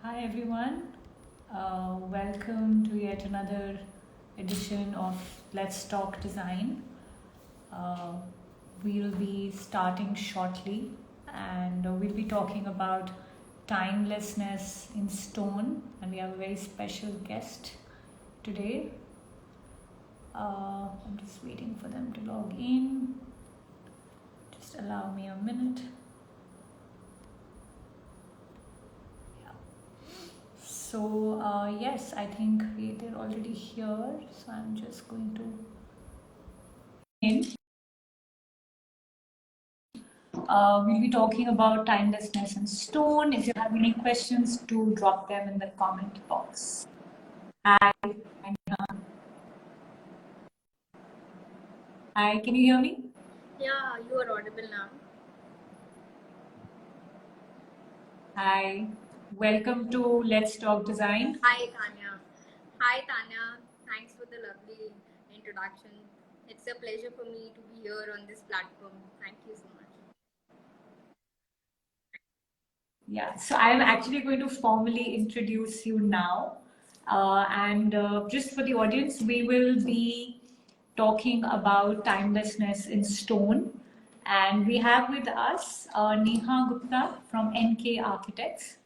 Hi everyone, welcome to yet another edition of Let's Talk Design. Uh, we'll be starting shortly and we'll be talking about timelessness in stone, and we have a very special guest today. I'm just waiting for them to log in. Just allow me a minute. So yes, I think they're already here. So I'm just going to in. We'll be talking about timelessness in stone. If you have any questions, do drop them in the comment box. Hi, hi, can you hear me? Yeah, you are audible now. Hi, welcome to Let's Talk Design. Hi, Tanya. Hi, Tanya. Thanks for the lovely introduction. It's a pleasure for me to be here on this platform. Thank you so much. Yeah, so I'm actually going to formally introduce you now. And just for the audience, we will be talking about timelessness in stone. And we have with us Neha Gupta from NK Architects.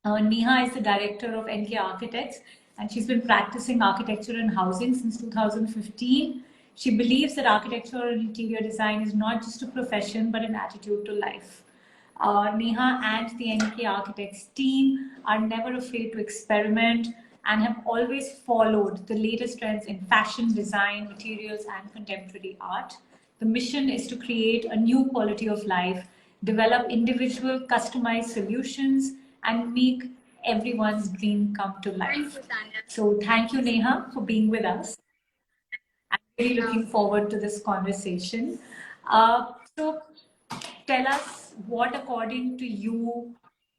Neha is the director of NK Architects, and she's been practicing architecture and housing since 2015. She believes that architecture and interior design is not just a profession but an attitude to life. Neha and the NK Architects team are never afraid to experiment and have always followed the latest trends in fashion, design, materials, and contemporary art. The mission is to create a new quality of life, develop individual, customized solutions, and make everyone's dream come to life. Thank you, Tanya. So, thank you, Neha, for being with us. I'm really looking forward to this conversation. So, tell us what, according to you,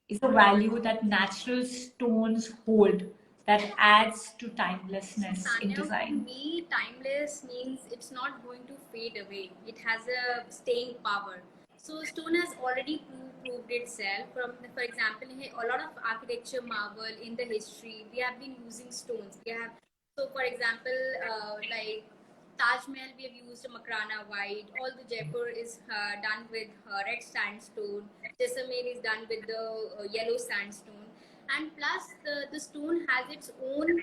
is the value that natural stones hold that adds to timelessness in Tanya, for design. me, timeless means it's not going to fade away. It has a staying power. So stone has already proved itself. For example, a lot of architecture marvel in the history, we have been using stones. So for example, like Taj Mahal, we have used a Makrana white. All the Jaipur is done with red sandstone. Jaisalmer is done with the yellow sandstone. And plus, the stone has its own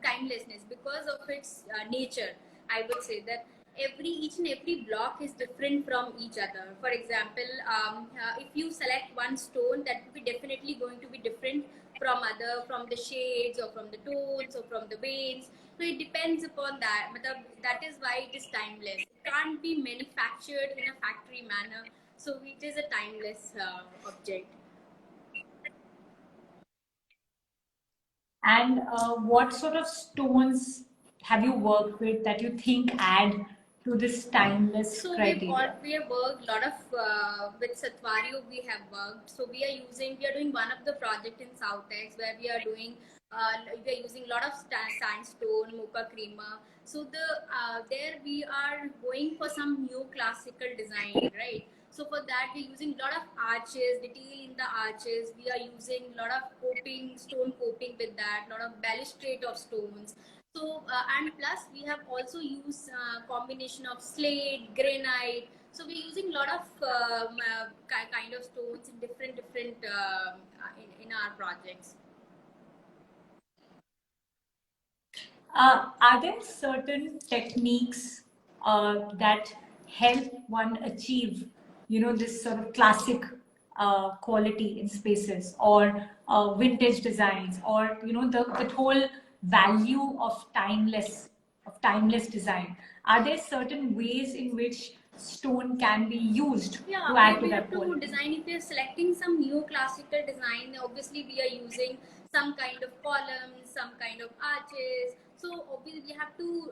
timelessness because of its nature. I would say that each and every block is different from each other. For example, if you select one stone, that will be definitely going to be different from the shades or from the tones or from the veins. So it depends upon that. That is why it is timeless. It can't be manufactured in a factory manner. So it is a timeless object. And what sort of stones have you worked with that you think add to this timeless So criteria? we have worked a lot of with Satvario. We have worked. So we are doing one of the project in Southex where we are using a lot of sandstone, mocha crema. So there we are going for some new classical design, right? So for that we're using a lot of arches, detail in the arches. We are using a lot of stone coping with that, a lot of balustrade of stones. So and plus we have also used combination of slate, granite. So we're using a lot of kind of stones in different in our projects. Are there certain techniques that help one achieve, this sort of classic quality in spaces, or vintage designs, or the whole value of timeless design? Are there certain ways in which stone can be used Yeah, to add to we that have to quality? design. If we are selecting some neoclassical design, obviously we are using some kind of columns, some kind of arches. So obviously we have to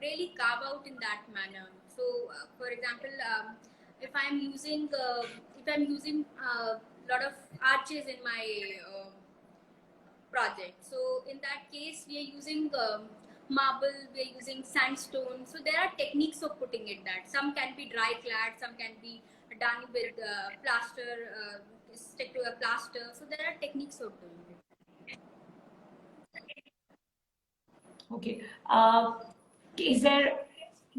really carve out in that manner. So for example, if I'm using a lot of arches in my project. So in that case, we are using marble, we are using sandstone. So there are techniques of putting it that some can be dry clad, some can be done with plaster, stick to a plaster. So there are techniques of doing it. Okay. Is there,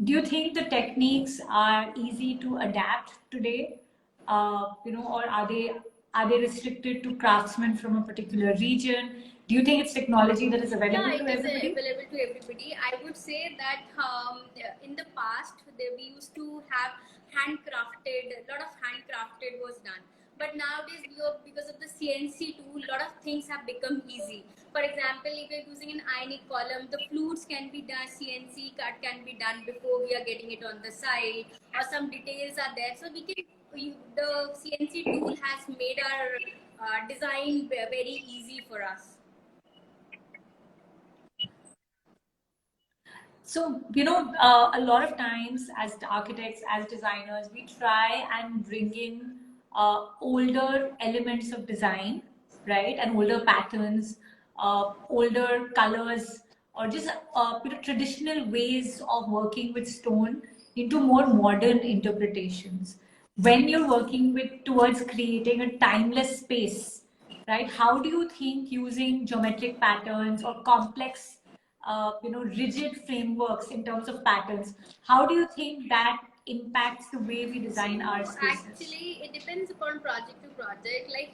do you think the techniques are easy to adapt today? Or are they restricted to craftsmen from a particular region? Do you think it's technology that is available Yeah, to it is everybody? available to everybody. I would say that in the past we used to have handcrafted. A lot of handcrafted was done, but nowadays because of the CNC tool, a lot of things have become easy. For example, if you're using an ionic column, the flutes can be done. CNC cut can be done before we are getting it on the side, or some details are there. So we can. The CNC tool has made our design very easy for us. So, a lot of times as architects, as designers, we try and bring in older elements of design, right? And older patterns, older colors, or just traditional ways of working with stone into more modern interpretations. When you're working with towards creating a timeless space, right? How do you think using geometric patterns or complex rigid frameworks in terms of patterns, how do you think that impacts the way we design our So spaces? actually, it depends upon project to project. Like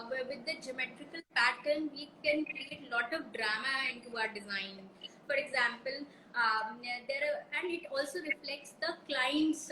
with the geometrical pattern, we can create a lot of drama into our design. For example, and it also reflects the client's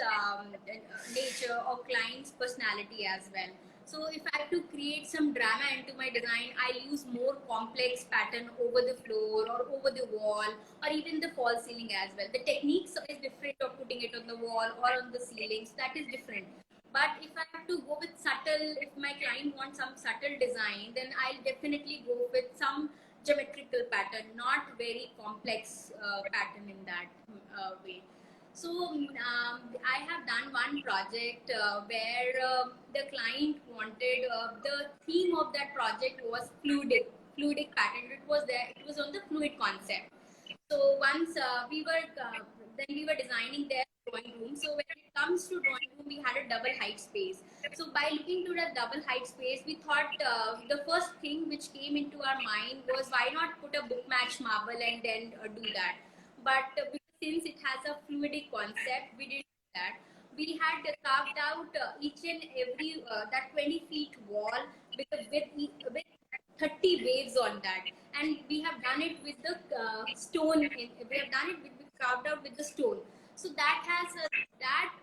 nature or client's personality as well. So if I have to create some drama into my design, I'll use more complex pattern over the floor or over the wall or even the false ceiling as well. The techniques is different of putting it on the wall or on the ceiling, so that is different. But if I have to go with subtle, if my client wants some subtle design, then I'll definitely go with some geometrical pattern, not very complex pattern in that way. So I have done one project where the client wanted the theme of that project was fluidic pattern. It was there. It was on the fluid concept. So once then we were designing their drawing room. So when it comes to drawing room, we had a double height space. So by looking to the double height space, we thought the first thing which came into our mind was why not put a book match marble and then do that. But since it has a fluidic concept, we didn't do that. We had carved out each and every that 20 feet wall with 30 waves on that, and we have done it with the stone. We have done it with carved out with the stone. So that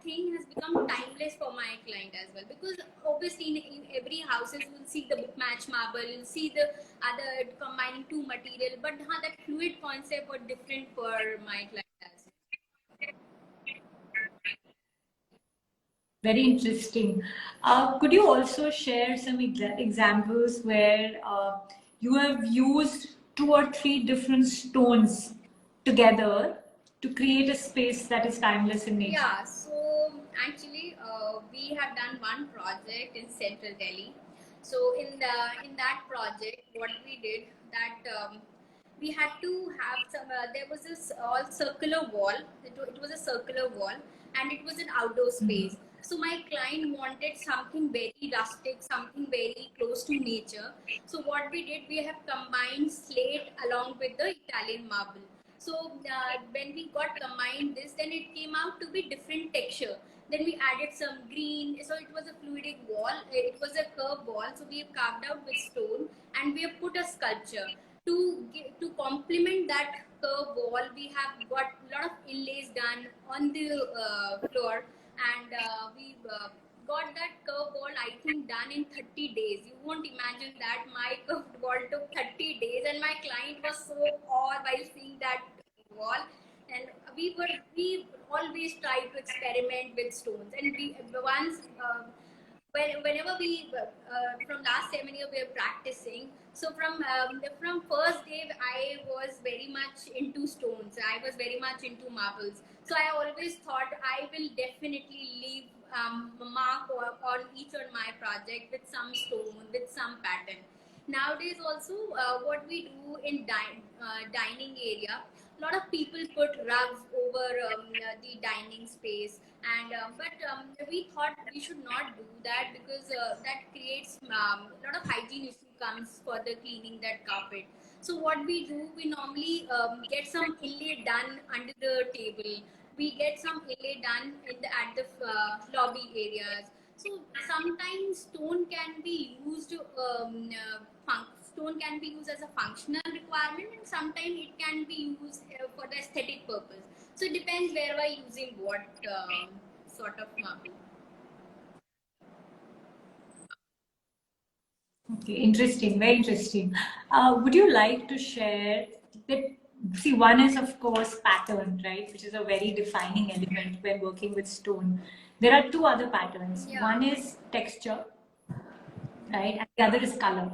thing has become timeless for my client as well, because obviously in every houses you will see the book match marble, you'll see the other combining two material, but that fluid concept was different for my client as well. Very interesting. Could you also share some examples where you have used 2 or 3 different stones together to create a space that is timeless in nature? Yeah, so actually, we have done one project in Central Delhi. So in that project, what we did that we had to have some. There was this all circular wall. It was a circular wall, and it was an outdoor space. So my client wanted something very rustic, something very close to nature. So what we did, we have combined slate along with the Italian marble. So when we got combined this, then it came out to be different texture. Then we added some green. So it was a fluidic wall. It was a curved wall. So we have carved out with stone and we have put a sculpture to complement that curved wall. We have got a lot of inlays done on the floor, and we got that curved wall, I think, done in 30 days. You won't imagine that my curved wall took 30 days, and my client was so awed while seeing that wall. And we always try to experiment with stones, and we once whenever we from last 7 years we are practicing. So from first day I was very much into stones. I was very much into marbles. So I always thought I will definitely leave mark on each on my project with some stone, with some pattern. Nowadays also what we do in dining area, a lot of people put rugs over the dining space, and but we thought we should not do that, because that creates a lot of hygiene issue comes for the cleaning that carpet. So what we do, we normally get some inlay done under the table. We get some inlay done at the lobby areas. So sometimes stone can be used. Stone can be used as a functional requirement, and sometimes it can be used for the aesthetic purpose. So it depends where we're using what sort of marble. Okay, interesting, very interesting. Would you like to share that? See, one is of course pattern, right, which is a very defining element when working with stone. There are two other patterns. Yeah. One is texture, right, and the other is color.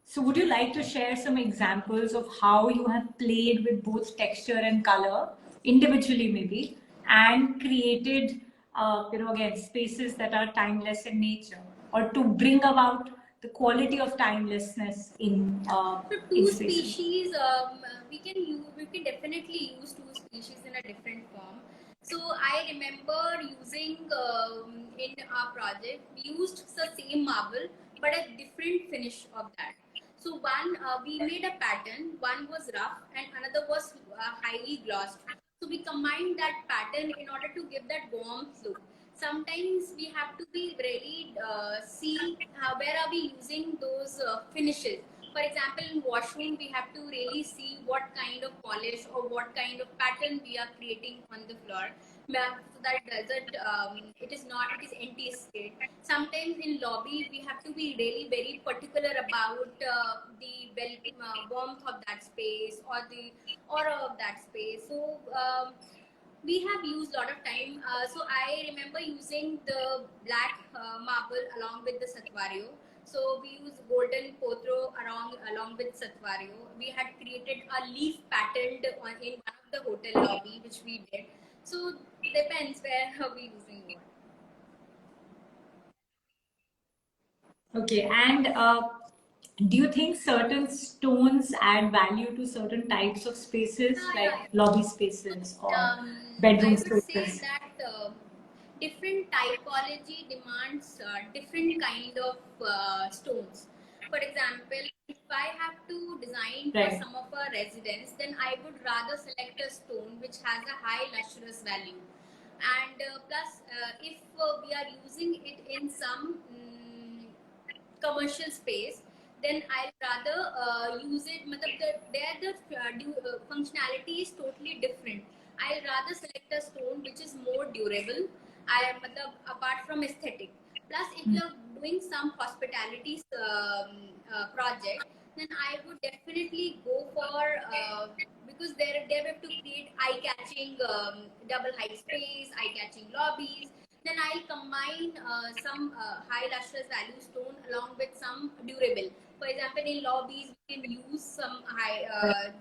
So, would you like to share some examples of how you have played with both texture and color individually, maybe, and created, again, spaces that are timeless in nature, or to bring about the quality of timelessness in So in two spaces? species, we can definitely use two species in a different form. So I remember using in our project, we used the same marble but a different finish of that. So one, we made a pattern, one was rough and another was highly glossed. So we combined that pattern in order to give that warmth look. Sometimes we have to be really see where are we using those finishes. For example, in washroom, we have to really see what kind of polish or what kind of pattern we are creating on the floor, so that doesn't it is not, it is anti-skid. Sometimes in lobby we have to be really very particular about the warmth of that space or the aura of that space. So we have used a lot of time. So I remember using the black marble along with the Satvario. So we used golden potro along with Satvario. We had created a leaf patterned in one of the hotel lobby, which we did. So depends where are we using what. Okay, and do you think certain stones add value to certain types of spaces, like Yeah. lobby spaces or I bedroom would say spaces? that different typology demands different kind of stones. For example, if I have to design for Right. some of our residents, then I would rather select a stone which has a high lustrous value. And plus, if we are using it in some commercial space, then I'll rather use it. There the functionality is totally different. I'll rather select a stone which is more durable. Apart from aesthetic. Plus, if you're doing some hospitality project, then I would definitely go for because they have to create eye-catching double height space, eye-catching lobbies. Then I'll combine some high lustrous value stone along with some durable. For example, in lobbies, we can use some high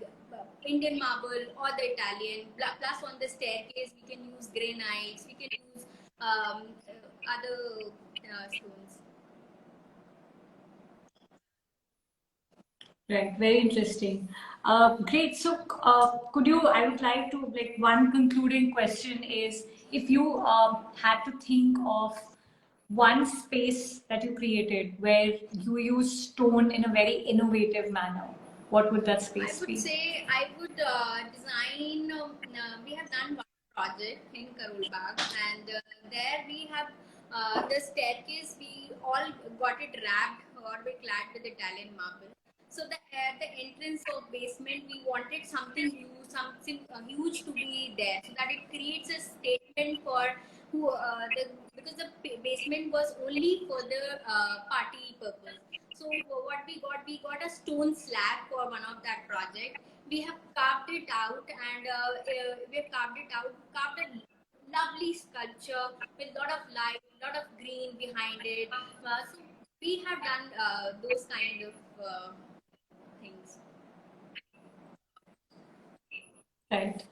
Indian marble or the Italian. Plus, on the staircase, we can use granites. We can use other stones. Right, very interesting. Great. So, could you? I would like to like one concluding question is if you had to think of one space that you created where you use stone in a very innovative manner, what would that space I would be? say I would design. We have done one project in Karol Bagh, and there we have the staircase. We all got it wrapped or we clad with Italian marble. So at the entrance of basement, we wanted something huge, something huge to be there, so that it creates a statement for who because the basement was only for the party purpose. So what we got a stone slab for one of that project. We have carved it out, and we have carved a lovely sculpture with lot of light, lot of green behind it. So we have done those kind of things. Right.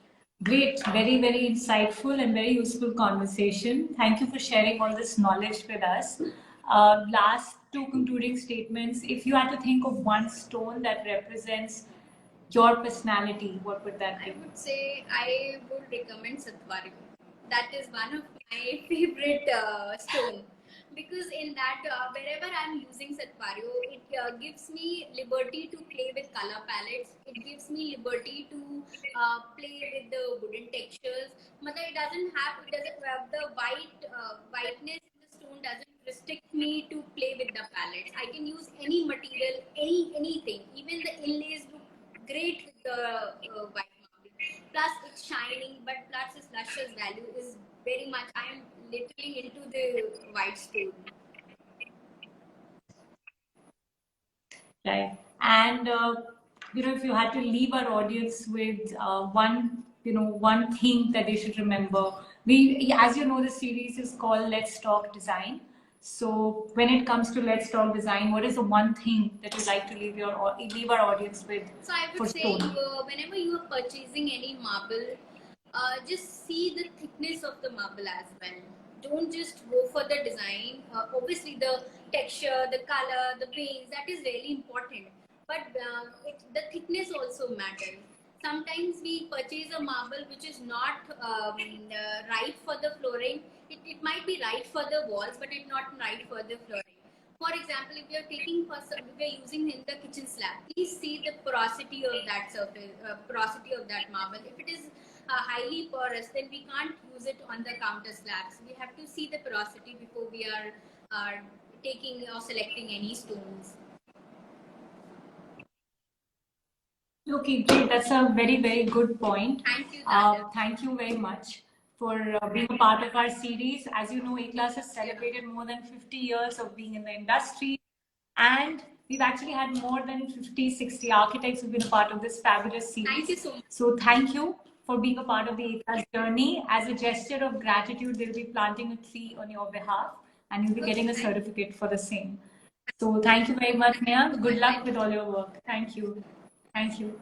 Great. Very, very insightful and very useful conversation. Thank you for sharing all this knowledge with us. Last two concluding statements. If you had to think of one stone that represents your personality, what would that be? I would say I would recommend Satvario. That is one of my favorite stone. because in that wherever I'm using Satvario, it gives me liberty to play with color palettes. It gives me liberty to play with the wooden textures. Matlab it doesn't have the whiteness in the stone doesn't restrict me to play with the palettes. I can use any material, anything. Even the inlays look great with the white marble. Plus it's shining, but plus its luscious value is very much. I am literally into the white stone. Right. And if you had to leave our audience with one thing that they should remember, as you know, the series is called Let's Talk Design. So when it comes to Let's Talk Design, what is the one thing that you'd like to leave our audience with? So I would say, whenever you are purchasing any marble, just see the thickness of the marble as well. Don't just go for the design. Obviously, the texture, the color, the veins, that is really important. But the thickness also matters. Sometimes we purchase a marble which is not right for the flooring. It might be right for the walls, but it's not right for the flooring. For example, if we are using in the kitchen slab, please see the porosity of that surface, porosity of that marble. If it is highly porous, then we can't use it on the counter slabs. We have to see the porosity before we are taking or selecting any stones. Okay, great. That's a very, very good point. Thank you. Thank you very much for being a part of our series. As you know, A-Class has celebrated more than 50 years of being in the industry, and we've actually had more than 50, 60 architects who've been a part of this fabulous series. Thank you so much. So thank you for being a part of the A-Class journey. As a gesture of gratitude, they'll be planting a tree on your behalf, and you'll be getting a certificate for the same. So thank you very much, Neha. Good luck with all your work. Thank you. Thank you.